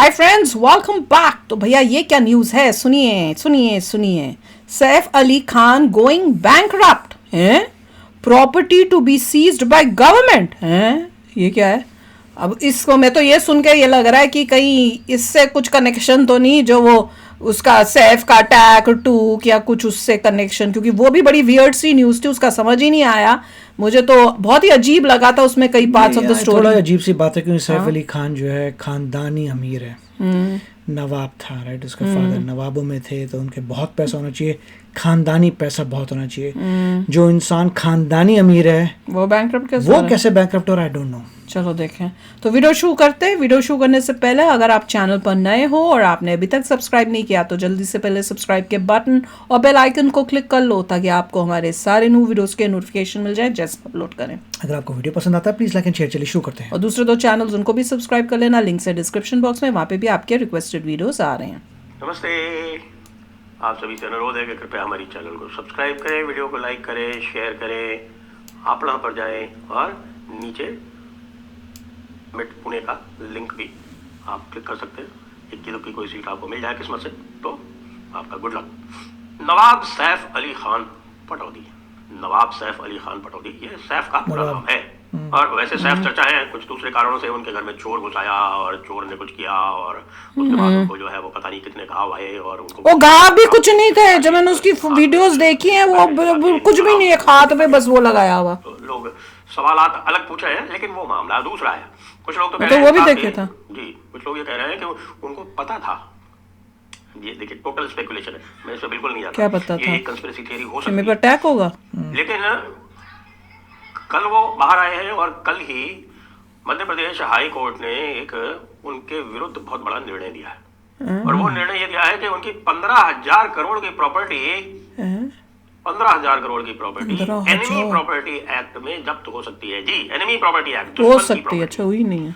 Hi friends, welcome back. तो भैया ये क्या न्यूज़ है? सुनिए सुनिए सुनिए। सैफ अली खान गोइंग बैंकरप्ट हैं, property to be seized by government हैं। ये क्या है? अब इसको मैं तो ये सुन के ये लग रहा है कि कहीं इससे कुछ कनेक्शन तो नहीं, जो वो उसका सैफ का अटैक टू या कुछ उससे कनेक्शन, क्योंकि वो भी बड़ी वियर्ड सी न्यूज़ थी, उसका समझ ही नहीं आया। मुझे तो बहुत ही अजीब लगा था उसमें कई पार्ट्स ऑफ द थोड़ा स्टोरी। अजीब सी बात है क्योंकि सैफ अली खान जो है खानदानी अमीर है, नवाब था, राइट। उसका फादर नवाबों में थे, तो उनके बहुत पैसा होना चाहिए, खानदानी पैसा बहुत होना चाहिए। जो इंसान खानदानी अमीर है वो बैंकरप्ट कैसे वो कैसे बैंकरप्ट हो रहा है, आई डोंट नो। चलो देखें। तो वीडियो शुरू करते हैं। वीडियो शुरू करने से पहले अगर आप चैनल पर नए हो और आपने अभी तक सब्सक्राइब नहीं किया तो जल्दी से पहले सब्सक्राइब के बटन और बेल आइकन को क्लिक कर लो, ताकि आपको हमारे सारे न्यू वीडियोस के नोटिफिकेशन मिल जाए जैसे अपलोड करें। अगर आपको वीडियो पसंद आता है प्लीज लाइक एंड शेयर। चलिए शुरू करते हैं। और दूसरे दो चैनल्स उनको भी सब्सक्राइब कर लेना, लिंक से डिस्क्रिप्शन बॉक्स में, वहाँ पे भी आपके रिक्वेस्टेड वीडियोस आ रहे हैं। नमस्ते, आप सभी से अनुरोध है कि कृपया हमारी चैनल को सब्सक्राइब करें, वीडियो को लाइक करें, शेयर करें, आपड़ा पर जाएं और नीचे मिट पुणे का लिंक भी आप क्लिक कर सकते हैं। 21 की कोई सीट आपको मिल जाए किस्मत से तो आपका गुड लक। नवाब सैफ अली खान पटौदी, नवाब सैफ अली खान पटौदी, ये सैफ का पूरा नाम है। और वैसे सैफ चर्चा है कुछ दूसरे कारणों से, उनके घर में चोर घुस आया और चोर ने कुछ किया और उसके बाद उनको जो है वो पता नहीं कितने घाव आए और उनको वो घाव भी कुछ नहीं थे। जब मैंने उसकी वीडियोस देखी हैं वो कुछ भी नहीं है, हाथ पे बस वो लगाया हुआ। तो लोग सवालात अलग पूछ रहे हैं, लेकिन वो मामला दूसरा है। कुछ लोग तो कह तो रहे वो भी हैं देखे था जी, कुछ लोग ये कह रहे हैं कि उनको पता था। ये देखिए टोटल स्पेकुलेशन है, मैं इस पे बिल्कुल नहीं जाता। क्या पता था? ये कंस्पिरेसी थियरी हो सकती मेरे पर है, अटैक होगा। लेकिन कल वो बाहर आए हैं और कल ही मध्य प्रदेश हाई कोर्ट ने एक उनके विरुद्ध बहुत बड़ा निर्णय दिया है। और वो निर्णय ये दिया है कि उनकी 15,000 करोड़ की प्रॉपर्टी 15,000 करोड़ की प्रॉपर्टी एनिमी प्रॉपर्टी एक्ट में जब्त हो सकती है। जी, एनिमी प्रॉपर्टी एक्ट हो सकती है। अच्छा, हुई नहीं है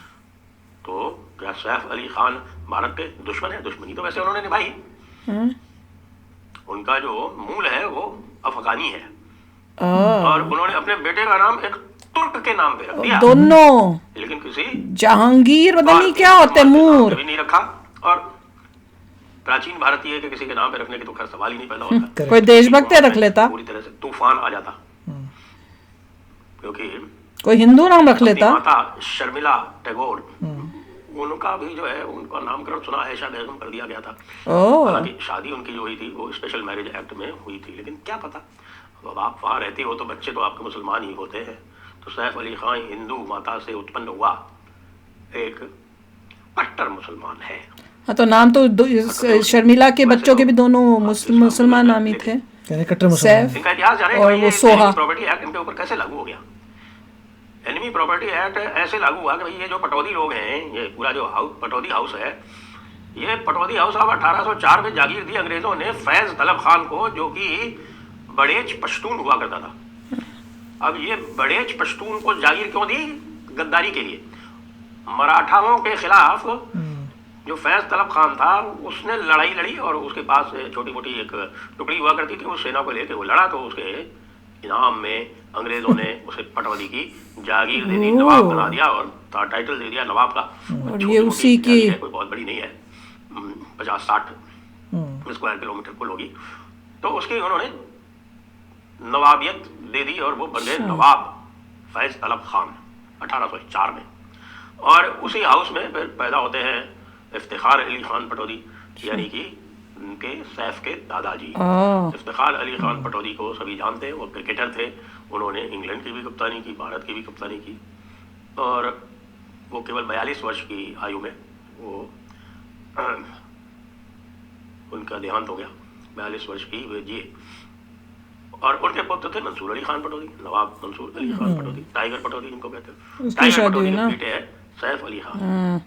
तो क्या सैफ अली खान भारत के दुश्मन है? दुश्मनी तो वैसे उन्होंने निभाई। उनका जो मूल है वो अफगानी है और उन्होंने अपने बेटे का नाम एक तुर्क के नाम पे रख दिया दोनों, लेकिन किसी जहांगीर पता नहीं क्या होते मूर भी नहीं रखा। और प्राचीन भारतीय के किसी के नाम पे रखने की तो खैर सवाल ही नहीं पैदा होता। कोई देशभक्त रख लेता, पूरी तरह से तूफान आ जाता, क्योंकि कोई हिंदू नाम रख लेता। माता शर्मिला टैगोर, उनका भी जो है उनका नामकरण सुना है शायद बेगम कर दिया गया था। हालांकि शादी उनकी जो हुई थी वो स्पेशल मैरिज एक्ट में हुई थी, लेकिन क्या पता, अब आप वहाँ रहती हो तो बच्चे तो आपके मुसलमान ही होते हैं। तो सैफ अली खान हिंदू माता से उत्पन्न हुआ एक कट्टर मुसलमान है। हाँ, तो नाम तो शर्मिला के बच्चों के भी दोनों मुसलमान नाम ही थे, कट्टर मुसलमान। इनका इतिहास जाने और वो सोहा। प्रॉपर्टी एक्ट इनके ऊपर कैसे लागू हो गया? एनिमी प्रॉपर्टी एक्ट ऐसे लागू हुआ कि भाई ये जो पटौदी लोग हैं, ये पूरा जो पटौदी हाउस है, ये पटौदी हाउस अब 1804 में जागीर दी अंग्रेजों ने फैज तलब खान को, जो कि बड़ेच पश्तून हुआ करता था। अब ये बड़ेच पश्तून को जागीर क्यों दी? गद्दारी के लिए। मराठाओं के खिलाफ जो फैज तलब खान था उसने लड़ाई लड़ी और उसके पास छोटी मोटी एक टुकड़ी हुआ करती थी, उस सेना को लेकर वो लड़ा, तो उसके इनाम में अंग्रेजों ने उसे पटौदी की जागीर दे दी, नवाब बना दिया और टाइटल दे दिया नवाब का। और ये उसी की कोई बहुत बड़ी नहीं है, 50-60 स्क्वायर किलोमीटर कुल होगी। तो उसकी उन्होंने नवाबियत दे दी और वो बन गए नवाब फैज तलब खान 1804 में। और उसी हाउस में फिर पैदा होते हैं इफ्तिखार अली खान पटौदी, यानी कि उनके सैफ के दादाजी। इफ्तिखार अली खान पटौदी को सभी जानते हैं, वो क्रिकेटर थे। उन्होंने इंग्लैंड की भी कप्तानी की, भारत की भी कप्तानी की, और वो केवल 42 वर्ष की आयु में वो उनका देहांत हो गया। 42 वर्ष की वे जिए। और उनके पुत्र थे मंसूर अली खान पटौदी, नवाब मंसूर अली खान पटौदी, टाइगर पटौदी जिनको कहते हैं। टाइगर पटौदी के बेटे है सैफ अली खान।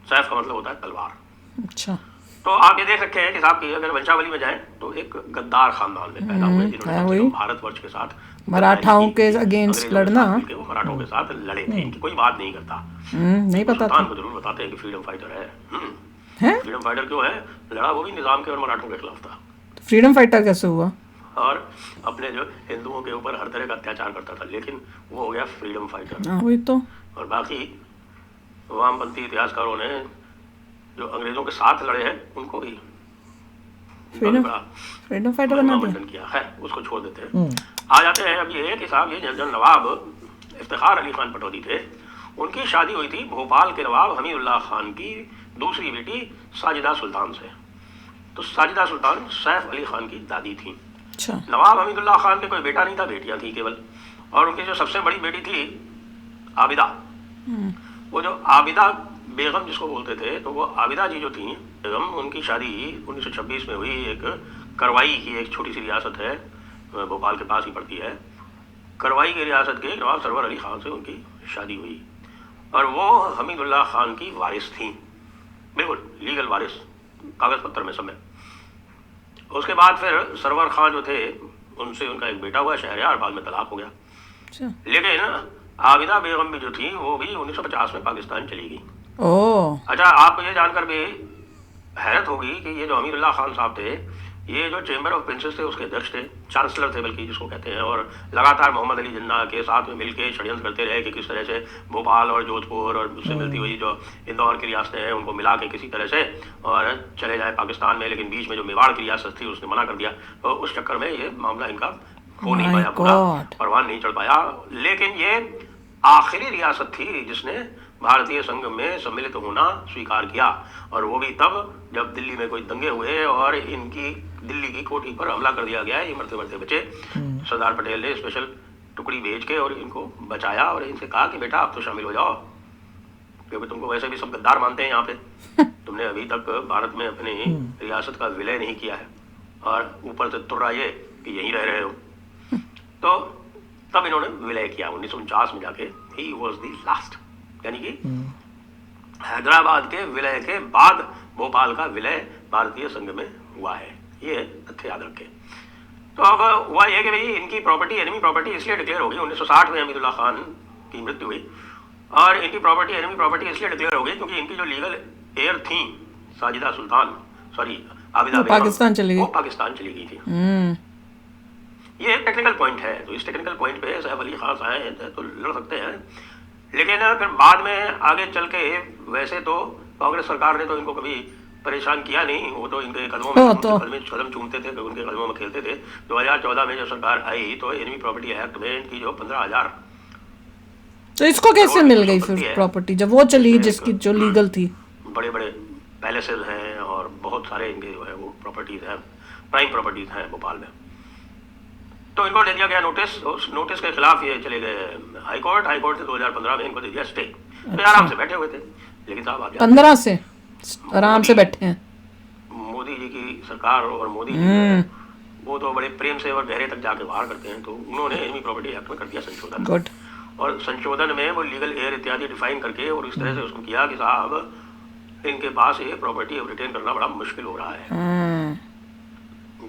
सैफ का मतलब होता है तलवार। अच्छा, तो आप ये देख सकते हैं कि साहब की अगर वंशावली में जाएं तो एक गद्दार खानदान में पैदा हुए, जिन्होंने भारतवर्ष के साथ मराठाओं के अगेंस्ट लड़ना, वो मराठों के साथ लड़े थे। इनकी कोई बात नहीं करता, नहीं पता था। को जरूर बताते हैं कि फ्रीडम फाइटर है। फ्रीडम फाइटर क्यों है? लड़ा वो भी निजाम के और मराठों के खिलाफ था। फ्रीडम फाइटर कैसे हुआ? और अपने जो हिंदुओं के ऊपर हर तरह का अत्याचार करता था, लेकिन वो हो गया फ्रीडम फाइटर। वही तो। और बाकी वामपंथी इतिहासकारों ने जो अंग्रेजों के साथ लड़े हैं उनको भी फ्रीडम बड़ा फ्रीडम फाइटर बना दिया। मंडन किया है, उसको छोड़ देते हैं। आ जाते हैं अब ये कि साहब ये जनरल नवाब इफ्तिखार अली खान पटौदी थे, उनकी शादी हुई थी भोपाल के नवाब हमीदुल्लाह खान की दूसरी बेटी साजिदा सुल्तान से। तो साजिदा सुल्तान सैफ अली खान की दादी थी। अच्छा। नवाब हमीदुल्लाह खान के कोई बेटा नहीं था, बेटियां थी केवल। और उनकी जो सबसे बड़ी बेटी थी आबिदा, वो जो आबिदा बेगम जिसको बोलते थे, तो वो आबिदा जी जो थी बेगम, उनकी शादी 1926 में हुई। एक करवाई की एक छोटी सी रियासत है, भोपाल के पास ही पड़ती है। करवाई की रियासत के नवाब सरवर अली खान से उनकी शादी हुई और वो हमीदुल्लाह खान की वारिस थी, बिल्कुल लीगल वारिस, कागज पत्तर में समय। उसके बाद फिर सरवर खान जो थे उनसे उनका एक बेटा हुआ शहरयार, बाद में तलाक हो गया। अच्छा। लेकिन आबिदा बेगम भी जो थी वो भी 1950 में पाकिस्तान चली गई। ओह। अच्छा, आपको ये जानकर भी हैरत होगी कि ये जो हमीदुल्लाह खान साहब थे, ये जो चेंबर ऑफ प्रिंसेस थे उसके अध्यक्ष थे, चांसलर थे बल्कि जिसको कहते हैं। और लगातार मोहम्मद अली जिन्ना के साथ में मिलकर षड्यंत्र करते रहे कि किस तरह से भोपाल और जोधपुर और उससे मिलती हुई जो इंदौर की रियासतें हैं उनको मिला के किसी तरह से और चले जाए पाकिस्तान में। लेकिन बीच में जो मेवाड़ की रियासत थी उसने मना कर दिया, तो उस चक्कर में ये मामला इनका हो नहीं पाया, पूरा परवान नहीं चढ़ पाया। लेकिन ये आखिरी रियासत थी जिसने भारतीय संघ में सम्मिलित होना स्वीकार किया, और वो भी तब जब दिल्ली में कोई दंगे हुए और इनकी दिल्ली की कोठी पर हमला कर दिया गया। ये मरते मरते बचे। सरदार पटेल ने स्पेशल टुकड़ी भेज के और इनको बचाया और इनसे कहा कि बेटा आप तो शामिल हो जाओ, क्योंकि तुमको वैसे भी सब गद्दार मानते हैं यहाँ पे। तुमने अभी तक भारत में अपनी रियासत का विलय नहीं किया है और ऊपर से तुर्रा ये कि यहीं रह रहे हो। तो तब इन्होंने विलय किया 1949 में जाके। ही वॉज द लास्ट, यानी कि हैदराबाद के विलय के बाद भोपाल का विलय भारतीय संघ में हुआ है। ये तथ्य याद रखें। तो अब हुआ यह कि भाई इनकी प्रॉपर्टी एनिमी प्रॉपर्टी इसलिए डिक्लेयर होगी, 1960 में हमीदुल्लाह खान की मृत्यु हुई और इनकी प्रॉपर्टी एनिमी प्रॉपर्टी इसलिए डिक्लेयर हो गई क्योंकि इनकी जो लीगल एयर थी साजिदा सुल्तान, सॉरी आबिदा बेगम, पाकिस्तान चली गई। वो पाकिस्तान चली गई थी। ये एक टेक्निकल पॉइंट है, तो इस टेक्निकल पॉइंट पे सैफ अली खान आए तो लड़ सकते हैं। लेकिन फिर बाद में आगे चल के वैसे तो कांग्रेस सरकार ने तो इनको कभी परेशान किया नहीं, वो तो इनके कदमों में कदम चूमते थे, उनके कदमों में खेलते थे। 2014 में जब सरकार आई तो एनिमी प्रॉपर्टी एक्ट में इनकी जो 15,000, तो इसको कैसे मिल गई फिर प्रॉपर्टी जब वो चली जिसकी जो लीगल थी? बड़े बड़े पैलेसेस हैं और बहुत सारे इनके जो है वो प्रॉपर्टीज हैं, प्राइम प्रॉपर्टीज हैं भोपाल में। तो इनको दे दिया गया नोटिस। उस नोटिस के खिलाफ ये चले गए हाई कोर्ट से 2015 में इनको दे दिया स्टे। तो आराम से बैठे हुए थे। लेकिन साहब आप 15 से आराम से बैठे हैं। मोदी जी की सरकार और मोदी जी वो तो बड़े प्रेम से और गहरे तक जाके बाहर करते हैं। तो उन्होंने एनिमी प्रॉपर्टी एक्ट में कर दिया संशोधन। गुड। और संशोधन में वो लीगल एयर इत्यादि डिफाइन करके और इस तरह से उसको किया कि साहब इनके पास ये प्रॉपर्टी रिटेन करना बड़ा मुश्किल हो रहा है।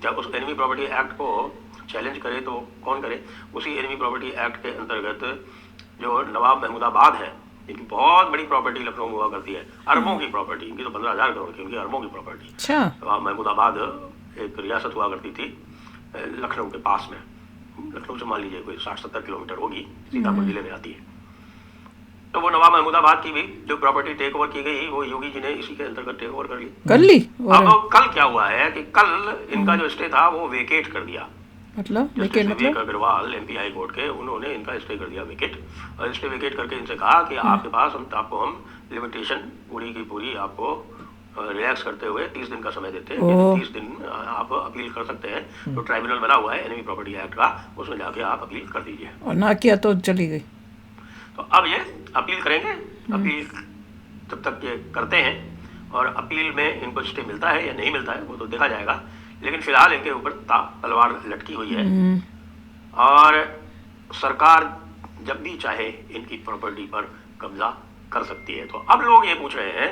जब उस एनिमी प्रॉपर्टी एक्ट को चैलेंज करे तो कौन करे? उसी एनिमी प्रॉपर्टी एक्ट के अंतर्गत जो नवाब महमूदाबाद है, इनकी बहुत बड़ी प्रॉपर्टी लखनऊ में हुआ करती है, अरबों की प्रॉपर्टी। इनकी तो 15,000 करोड़ की, उनकी अरबों की प्रॉपर्टी। अच्छा। नवाब महमूदाबाद एक रियासत हुआ करती थी लखनऊ के पास में। लखनऊ से मान लीजिए कोई 60-70 किलोमीटर होगी, सीतापुर जिले में आती है। तो वो नवाब महमूदाबाद की भी जो प्रॉपर्टी टेक ओवर की गई वो योगी जी ने इसी के अंतर्गत टेक ओवर कर ली। अब कल क्या हुआ है कि कल इनका जो स्टे था वो वेकेट कर दिया। मतलब विवेक अग्रवाल एमपी हाई कोर्ट के, उन्होंने इनका स्टे कर दिया वेकेट। और स्टे वेकेट करके इनसे कहा कि आपके पास आपको हम लिमिटेशन पूरी की पूरी आपको रिलैक्स करते हुए 30 दिन का समय देते हैं। 30 दिन आप अपील कर सकते हैं। तो ट्राइब्यूनल बना हुआ है एनिमी प्रॉपर्टी एक्ट का, उसमें जाके आप अपील कर दीजिए। और ना किया तो चली गई। तो अब ये अपील करेंगे। अपील जब तक ये करते हैं और अपील में इनको स्टे मिलता है या नहीं मिलता है वो तो देखा जाएगा। लेकिन फिलहाल इनके ऊपर तलवार लटकी हुई है और सरकार जब भी चाहे इनकी प्रॉपर्टी पर कब्जा कर सकती है। तो अब लोग ये पूछ रहे हैं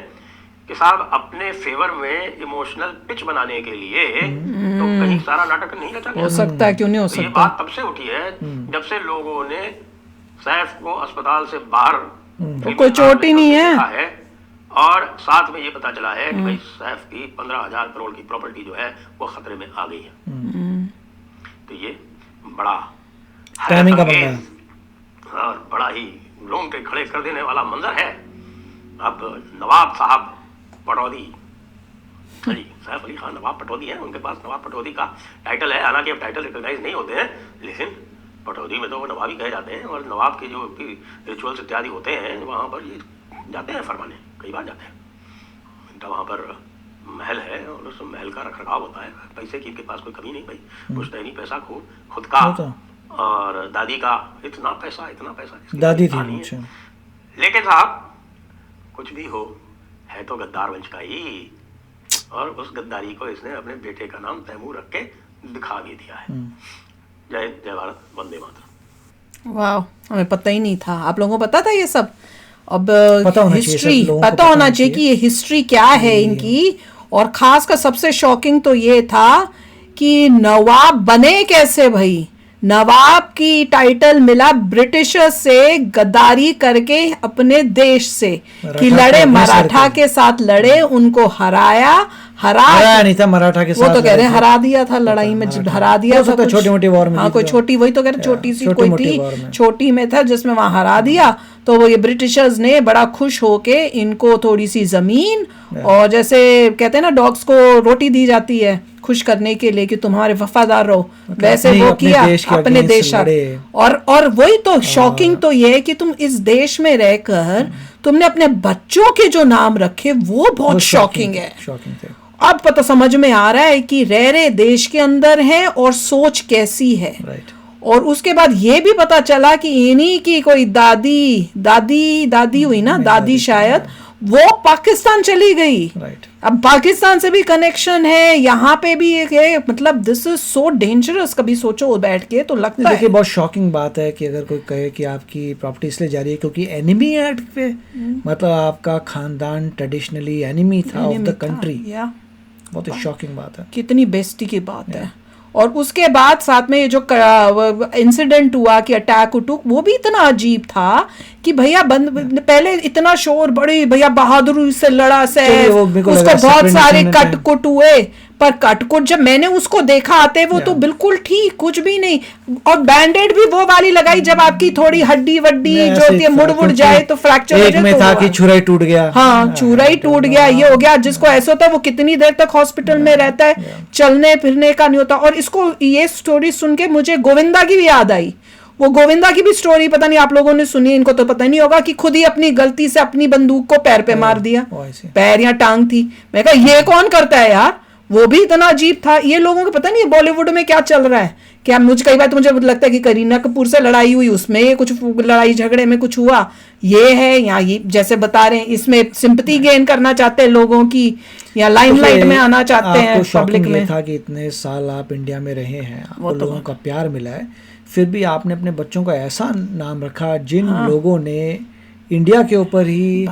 कि साहब अपने फेवर में इमोशनल पिच बनाने के लिए तो कहीं सारा नाटक नहीं रचा गया? हो सकता है, क्यों नहीं हो सकता? ये बात तब से उठी है जब से लोगों ने सैफ को अस्पताल से बाहर तो कोई चोट ही नहीं है और साथ में ये पता चला है कि भाई सैफ की 15,000 करोड़ की प्रॉपर्टी जो है वो खतरे में आ गई है। तो ये बड़ा टाइमिंग का बंदा है और बड़ा ही रोंगटे खड़े कर देने वाला मंजर है। अब नवाब साहब पटौदी। हाँ जी, सैफ अली खान नवाब पटौदी है, उनके पास नवाब पटौदी का टाइटल है। हालांकि अब टाइटल रिकॉग्नाइज नहीं होते हैं, लेकिन पटौदी में तो वो नवाब ही कहे जाते हैं। और नवाब के जो रिचुअल्स इत्यादि होते हैं वहाँ पर ये जाते हैं फरमाने, कई बार जाते हैं। इनका वहाँ पर महल है और उस महल का रख रखाव होता है। पैसे की इनके पास कोई कमी नहीं भाई, पुश्तैनी पैसा खुद का और दादी का इतना पैसा दादी थी। अच्छा। लेकिन साहब कुछ भी हो, है तो गद्दार वंश का ही, और उस गद्दारी को इसने अपने बेटे का नाम तैमूर रख के दिखा भी दिया है। जय जय भारत, वंदे मातरम। वाह, हमें पता ही नहीं था। आप लोगों को पता था ये सब? अब हिस्ट्री पता होना चाहिए कि ये हिस्ट्री क्या है इनकी। और खास कर सबसे शॉकिंग तो ये था कि नवाब बने कैसे भाई। नवाब की टाइटल मिला ब्रिटिशर्स से गद्दारी करके अपने देश से, कि लड़े मराठा के साथ, लड़े उनको हराया नहीं था मराठा के साथ, वो तो कह रहे हैं हरा दिया था लड़ाई में, हरा दिया था छोटी मोटी वॉर में। हाँ, कोई छोटी, वही तो कह रहे छोटी सी कोई थी, छोटी में था जिसमें वहां हरा दिया। तो वो ये ब्रिटिशर्स ने बड़ा खुश होके इनको थोड़ी सी जमीन, और जैसे कहते हैं ना डॉग्स को रोटी दी जाती है खुश करने के लिए कि तुम हमारे वफादार रहो, वैसे वो किया अपने देश। और वही तो शॉकिंग तो ये है कि तुम इस देश में रहकर तुमने अपने बच्चों के जो नाम रखे वो बहुत शॉकिंग है। अब पता समझ में आ रहा है कि रह देश के अंदर है और सोच कैसी है। और उसके बाद ये भी पता चला कि इन्हीं की कोई दादी हुई ना, दादी शायद, वो पाकिस्तान चली गई। अब पाकिस्तान से भी कनेक्शन है, यहाँ पे भी एक है। मतलब दिस इज सो डेंजरस। कभी सोचो बैठ के तो लगता है। देखिए बहुत शॉकिंग बात है कि अगर कोई कहे कि आपकी प्रॉपर्टी इसलिए जा रही है क्योंकि एनिमी एक्ट पे, मतलब आपका खानदान ट्रेडिशनली एनिमी था ऑफ द कंट्री। बहुत ही शॉकिंग बात है, कितनी बेइज्जती की बात है। और उसके बाद साथ में ये जो इंसिडेंट हुआ कि अटैक उटूक, वो भी इतना अजीब था कि भैया पहले इतना शोर, बड़ी भैया बहादुरी से लड़ा सैफ, उसको बहुत सारे कटकुट हुए, पर कटकुट जब मैंने उसको देखा आते वो तो बिल्कुल ठीक, कुछ भी नहीं। और बैंडेड भी वो वाली लगाई जब आपकी थोड़ी हड्डी वड्डी जो होती है मुड़ जाए तो फ्रैक्चर हो जाए। में था कि छुरा ही टूट गया। हाँ, छुरा ही टूट गया, ये हो गया। जिसको ऐसा होता है वो कितनी देर तक हॉस्पिटल में रहता है, चलने फिरने का नहीं होता। और इसको ये स्टोरी सुन के मुझे गोविंदा की भी याद आई। वो गोविंदा की भी स्टोरी पता नहीं आप लोगों ने सुनी, इनको तो पता नहीं होगा, कि खुद ही अपनी गलती से अपनी बंदूक को पैर पे मार दिया। पैर या टांग थी। मैं कहा ये कौन करता है यार। वो भी इतना अजीब था। ये लोगों को पता नहीं है बॉलीवुड में क्या चल रहा है। क्या मुझे कई बार तो मुझे लगता है कि करीना कपूर से लड़ाई हुई, उसमें ये कुछ लड़ाई झगड़े में कुछ हुआ, ये है या ये जैसे बता रहे हैं इसमें सिंपैथी गेन करना चाहते हैं लोगों की, या लाइमलाइट में आना चाहते हैं पब्लिक में। था कि इतने साल आप इंडिया में रहे हैं, आपको लोगों का प्यार मिला है, फिर भी आपने अपने बच्चों का ऐसा नाम रखा जिन लोगों ने इंडिया के ऊपर ही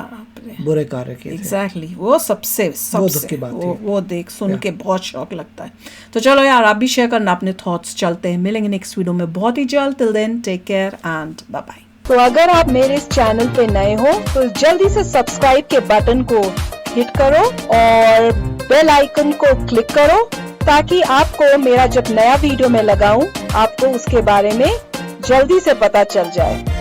बुरे कार्य किए थे। एग्जैक्टली, वो सबसे दुख की बात थी। वो देख सुन के बहुत शौक लगता है। तो चलो यार, आप भी शेयर करना अपने थॉट्स। चलते हैं, मिलेंगे नेक्स्ट वीडियो में बहुत ही जल्द। Till then take care and bye bye. तो अगर आप मेरे इस चैनल पे नए हो तो जल्दी से सब्सक्राइब के बटन को हिट करो और बेल आइकन को क्लिक करो, ताकि आपको मेरा जब नया वीडियो मैं लगाऊं आपको उसके बारे में जल्दी से पता चल जाए।